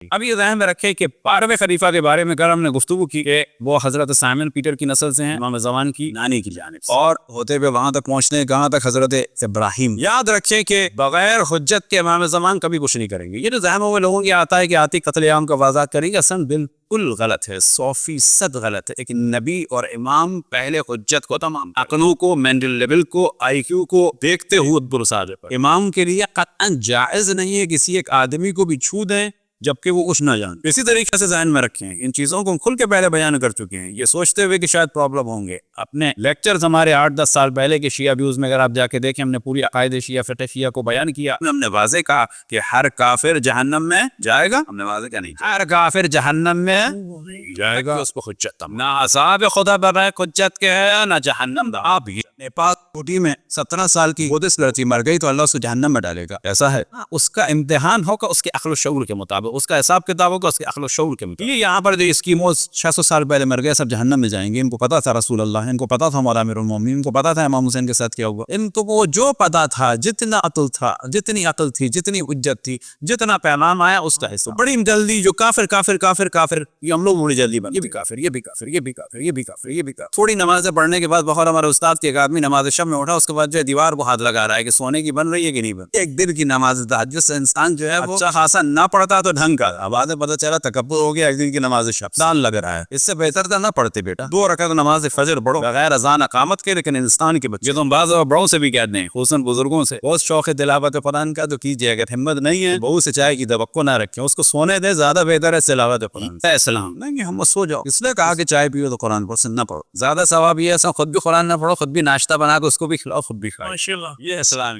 اب یہ ذہن میں رکھے کہ 12ویں خلیفہ کے بارے میں کل ہم نے گفتگو کی کہ وہ حضرت سائمن پیٹر کی نسل سے ہیں، امام زمان کی نانی کی جانب سے، اور ہوتے ہوئے وہاں تک پہنچنے کہاں تک حضرت ابراہیم۔ یاد رکھیں کہ بغیر حجت کے امام زمان کبھی کچھ نہیں کریں گے۔ یہ جو ذہن میں لوگوں کی آتا ہے کہ آتی قتل عام کا واضح کریں گے، اصلا بالکل غلط ہے، 100% غلط ہے۔ ایک نبی اور امام پہلے حجت کو، تمام عقلوں کو، مینٹل لیول کو، آئی کیو کو دیکھتے ہوئے درساجے پر امام کے لیے قطعا جائز نہیں ہے کسی ایک آدمی کو بھی چھو دیں جبکہ وہ کچھ نہ جانے۔ اسی طریقے سے ذہن میں رکھیں، ان چیزوں کو کھل کے پہلے بیان کر چکے ہیں، یہ سوچتے ہوئے کہ شاید پرابلم ہوں گے۔ اپنے لیکچرز ہمارے 8-10 سال پہلے کے شیعہ ویوز میں اگر آپ جا کے دیکھیں، ہم نے پوری عقائد شیعہ، فقہ شیعہ کو بیان کیا۔ ہم نے واضح کہا کہ ہر کافر جہنم میں جائے گا، ہم نے واضح کہا نہیں، ہر کافر جہنم میں جائے گا، اس کو حجت نہ عذاب خدا بغیر حجت کے ہے نہ جہنم دا۔ آپ نیپال کوٹی میں 17 سال کی بودھسٹ لڑکی مر گئی تو اللہ اس کو جہنم میں ڈالے گا، ایسا ہے؟ اس کا امتحان ہوگا اس کے عقل و شعور کے مطابق، اس کا حساب کتاب ہوگا اس کے عقل و شعور کے مطابق۔ یہ یہاں پر جو اسکیموز 600 سال پہلے مر گئے سب جہنم میں جائیں گے، ان کو پتا تھا رسول اللہ، ان کو پتا تھا مولا امیر المومنین، ان کو پتا تھا امام حسین کے ساتھ کیا ہوا، ان کو وہ جو پتا تھا، جتنا عقل تھا، جتنی عقل تھی، جتنی حجت تھی، جتنا پیغام آیا اس کا حصہ بڑی جلدی جو کافر کافر کافر کافر، یہ ہم لوگ بڑی جلدی بن، یہ بھی کافر، یہ بھی کافر، یہ بھی کافر، یہ بھی کافر، یہ بھی کافر۔ تھوڑی نمازیں پڑھنے کے بعد بخور ہمارے استاد کے ایک آدمی نماز شب میں اٹھا، اس کے بعد جو ہے دیوار کو ہاتھ لگا رہا ہے کہ سونے کی بن رہی ہے کہ نہیں بن۔ ایک دن کی نماز تہجد سے انسان جو ہے وہ اچھا خاصا نہ پڑھتا تو ڈھنگ کا، بعد میں پتہ چلا تکبر ہو گیا، ایک دن کی نماز شب دان لگ رہا ہے۔ اس سے بہتر تھا نہ پڑھتے بیٹا، 2 رکعت نماز فجر پڑھو بغیر اذان اقامت کے۔ لیکن انسان کے بچے تم بعض بڑوں سے بھی کہتے ہیں، خصوصاً بزرگوں سے، بہت شوق تلاوت قرآن کا تو کیجیے، اگر ہمت نہیں ہے بہو سے چائے کی توقع نہ رکھیں، اس کو سونے دیں، زیادہ بہتر ہے تلاوت قرآن۔ اسلام نہیں، ہم سو جاؤ، اس لیے کہا کہ چائے پیو تو قرآن پڑھو، نہ پڑھو، زیادہ ثواب یہ ہے خود بھی قرآن نہ پڑھو، خود بھی ناشتہ بنا کے اس کو بھی کھلاؤ، خود بھی کھاؤ، یہ اسلام۔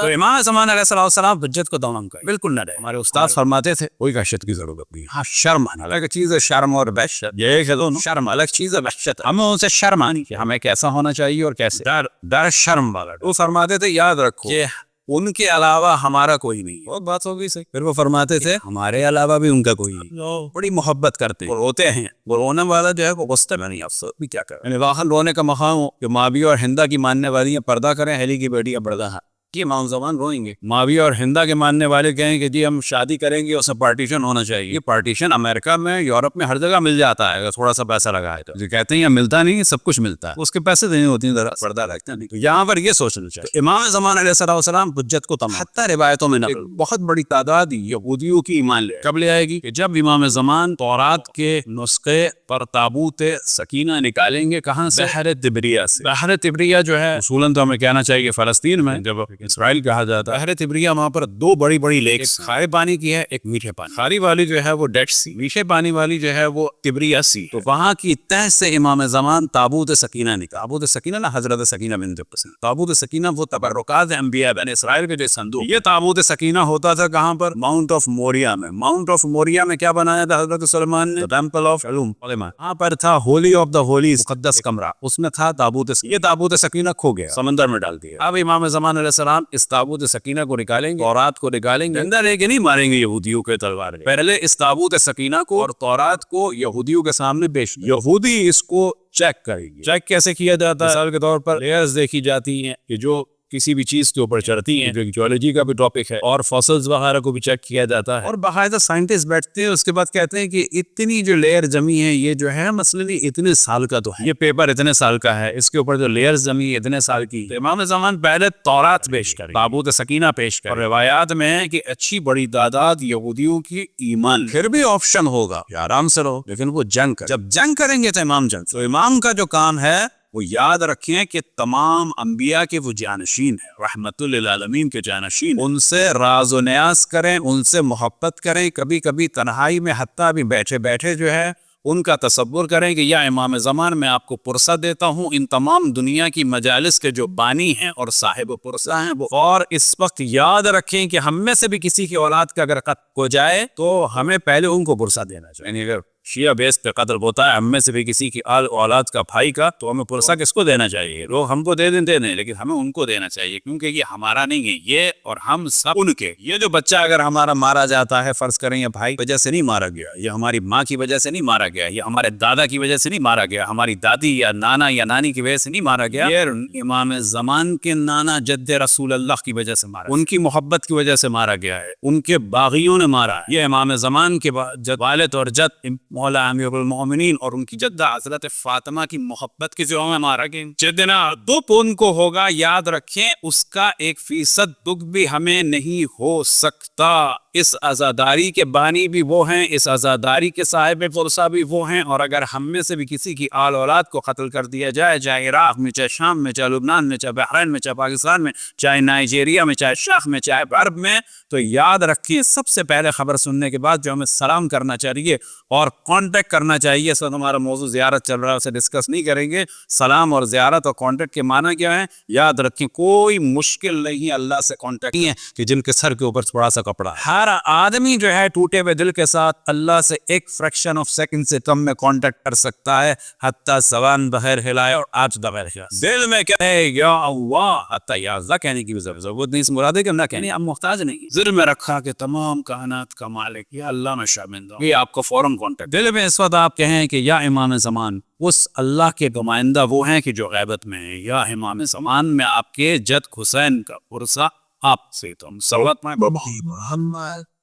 تو امام زمان علیہ السلام حجت کو تمام کریں، بالکل نہ رہے۔ ہمارے استاد فرماتے تھے کوئی وحشت کی ضرورت نہیں، ہاں شرم الگ چیز ہے، شرم اور وحشت یہ کہ دونوں، شرم الگ چیز ہے، وحشت ہمیں ان سے شرم آنی کہ ہمیں کیسا ہونا چاہیے اور کیسے، ڈر شرم والا۔ وہ فرماتے تھے یاد رکھو کہ ان کے علاوہ ہمارا کوئی نہیں، بہت بات ہو گئی صحیح۔ پھر وہ فرماتے تھے ہمارے علاوہ بھی ان کا کوئی نہیں، بڑی محبت کرتے ہیں، وہ روتے ہیں، وہ رونے والا جو ہے وہ غصے میں نہیں، افسوس بھی کیا کریں، یعنی واقعا رونے کا مقام ہو کہ ماویہ اور ہندا کی ماننے والی ہیں پردہ کریں، ہیلی کی بیٹی پردہ ہے، کہ امام زمان روئیں گے۔ ماویہ اور ہندا کے ماننے والے کہیں کہ جی ہم شادی کریں گے، اسے پارٹیشن ہونا چاہیے۔ یہ پارٹیشن امریکہ میں، یورپ میں ہر جگہ مل جاتا ہے اگر تھوڑا سا پیسہ لگائے تو، جو کہتے ہیں یہ ملتا نہیں، سب کچھ ملتا ہے، اس کے پیسے دینے ہوتی ہیں، ذرا پردہ رکھتا نہیں۔ تو یہاں پر یہ سوچنا چاہیے امام زمان علیہ السلام حجت کو تمام، حتیٰ روایتوں میں نقل بہت بڑی تعداد یہودیوں کی ایمان لے کب لے آئے گی کہ جب امام زمان تورات کے نسخے پر تابوت سکینہ نکالیں گے، کہاں سے؟ بحر تبریہ سے۔ بحر تبریہ جو ہے اصولاً تو ہمیں کہنا چاہیے فلسطین میں، جب اسرائیل کہا جاتا ہے، بحر تبریہ وہاں پر 2 بڑی بڑی لیکس، کھارے پانی کی ہے، ایک میٹھے پانی۔ کھاری والی جو ہے وہ ڈیڈ سی، میٹھے پانی والی جو ہے وہ تبریہ سی۔ تو وہاں کی تہ سے امام زمان تابوت سکینہ نکالا۔ تابوت سکینہ نا حضرت سکینہ بنت قیس، تابوت سکینہ وہ تبرکات انبیاء بنی اسرائیل کے جو صندوق، یہ تابوت سکینہ ہوتا تھا کہاں پر؟ ماؤنٹ آف موریا میں۔ ماؤنٹ آف موریا میں کیا بنایا تھا حضرت سلیمان نے؟ ٹیمپل آف علوم، وہاں پر تھا ہولی آف دا ہولیز، مقدس کمرہ، اس میں تھا تابوت سکینہ۔ یہ تابوت سکینہ کھو گیا، سمندر میں ڈال دیا۔ اب امام زمان علیہ السلام اس تابوت سکینہ کو نکالیں گے، تورات کو نکالیں گے، زندہ لے کے نہیں ماریں گے یہودیوں کے تلوار لے، پہلے اس تابوت سکینہ کو اور تورات کو یہودیوں کے سامنے پیش، یہودی اس کو چیک کریں گے۔ چیک کیسے کیا جاتا ہے؟ مثال کے طور پر لیئرز دیکھی جاتی ہیں کہ جو کسی بھی چیز کے اوپر چڑھتی ہیں، جو جیولوجی کا بھی ٹاپک ہے، اور فاسلز وغیرہ کو بھی چیک کیا جاتا ہے، اور باقاعدہ سائنٹسٹ بیٹھتے ہیں، اس کے بعد کہتے ہیں کہ اتنی جو لیئر جمی ہے یہ جو ہے مثلاً اتنے سال کا تو ہے، یہ پیپر اتنے سال کا ہے، اس کے اوپر جو لیئر جمی اتنے سال کی۔ تو امام زمان پہلے تورات پیش کریں، تابوت سکینہ پیش کریں، اور روایات میں ہے کہ اچھی بڑی تعداد یہودیوں کی ایمان، پھر بھی آپشن ہوگا کہ آرام سے رہو، لیکن وہ جنگ کریں، جب جنگ کریں گے تو امام جنگ۔ تو امام کا جو کام ہے وہ یاد رکھیں کہ تمام انبیاء کے وہ جانشین ہیں، رحمت للعالمین کے جانشین، ان سے راز و نیاز کریں، ان سے محبت کریں، کبھی کبھی تنہائی میں حتیٰ بھی بیٹھے بیٹھے جو ہے ان کا تصور کریں کہ یا امام زمان میں آپ کو پرسہ دیتا ہوں، ان تمام دنیا کی مجالس کے جو بانی ہیں اور صاحب پرسہ ہیں وہ، اور اس وقت یاد رکھیں کہ ہم میں سے بھی کسی کی اولاد کا اگر قتل ہو جائے تو ہمیں پہلے ان کو پرسہ دینا چاہیے، یعنی اگر شیعہ بیس پہ قتل ہوتا ہے، ہم میں سے بھی کسی کی آل اولاد کا بھائی کا، تو ہمیں پرسہ کس کو دینا چاہیے؟ لوگ ہم کو دے دیں لیکن ہمیں ان کو دینا چاہیے، کیونکہ یہ ہمارا نہیں ہے، یہ اور ہم سب ان کے۔ یہ جو بچہ اگر ہمارا مارا جاتا ہے، فرض کریں یہ بھائی وجہ سے نہیں مارا گیا، یہ ہماری ماں کی وجہ سے نہیں مارا گیا، یہ ہمارے دادا کی وجہ سے نہیں مارا گیا، ہماری دادی یا نانا یا نانی کی وجہ سے نہیں مارا گیا، یہ امام زمان کے نانا جد رسول اللہ کی وجہ سے مارا، ان کی محبت کی وجہ سے مارا گیا ہے، ان کے باغیوں نے مارا ہے۔ یہ امام زمان کے والد اور جد مولا امیر المومنین اور ان کی جدہ حضرت فاطمہ کی محبت کی جو میں مارا گیا۔ جتنا دکھ ان کو ہوگا، یاد رکھیں اس کا 1% دکھ بھی ہمیں نہیں ہو سکتا۔ اس عزاداری کے بانی بھی وہ ہیں، اس عزاداری کے صاحب فرصہ بھی وہ ہیں، اور اگر ہم میں سے بھی کسی کی آل اولاد کو قتل کر دیا جائے، چاہے عراق میں، چاہے شام میں، چاہے لبنان میں، چاہے بحرین میں، چاہے پاکستان میں، چاہے نائجیریا میں، چاہے شاخ میں، چاہے عرب میں، تو یاد رکھیے سب سے پہلے خبر سننے کے بعد جو ہمیں سلام کرنا چاہیے اور کانٹیکٹ کرنا چاہیے۔ اس وقت ہمارا موضوع زیارت چل رہا ہے، اسے ڈسکس نہیں کریں گے۔ سلام اور زیارت اور کانٹیکٹ کے معنی کیا ہے؟ یاد رکھیں کوئی مشکل نہیں اللہ سے کانٹیکٹ نہیں ہے کہ جن کے سر کے اوپر تھوڑا سا کپڑا ہے۔ ہر آدمی جو ہے ٹوٹے ہوئے دل کے ساتھ اللہ سے ایک فریکشن آف سیکنڈ سے کم میں کانٹیکٹ کر سکتا ہے، حتیٰ زبان بغیر ہلائے اور آج بغیر ہلائے۔ دل میں کہے یا اللہ، حتیٰ یا اللہ کہنے کی بھی ضرورت نہیں، اس مراد ہے کہ نہ کہنے آپ محتاج نہیں، دل میں رکھا کہ تمام کائنات کا مالک یا اللہ میں شامل ہوں، یہ آپ کو فوراً کانٹیکٹ۔ دل میں اس وقت آپ کہیں کہ یا امام زمان، اس اللہ کے نمائندہ وہ ہیں کہ جو غیبت میں ہے، یا امام زمان میں آپ کے جد حسین کا پرسہ آپ سے تم صلوات میں محمد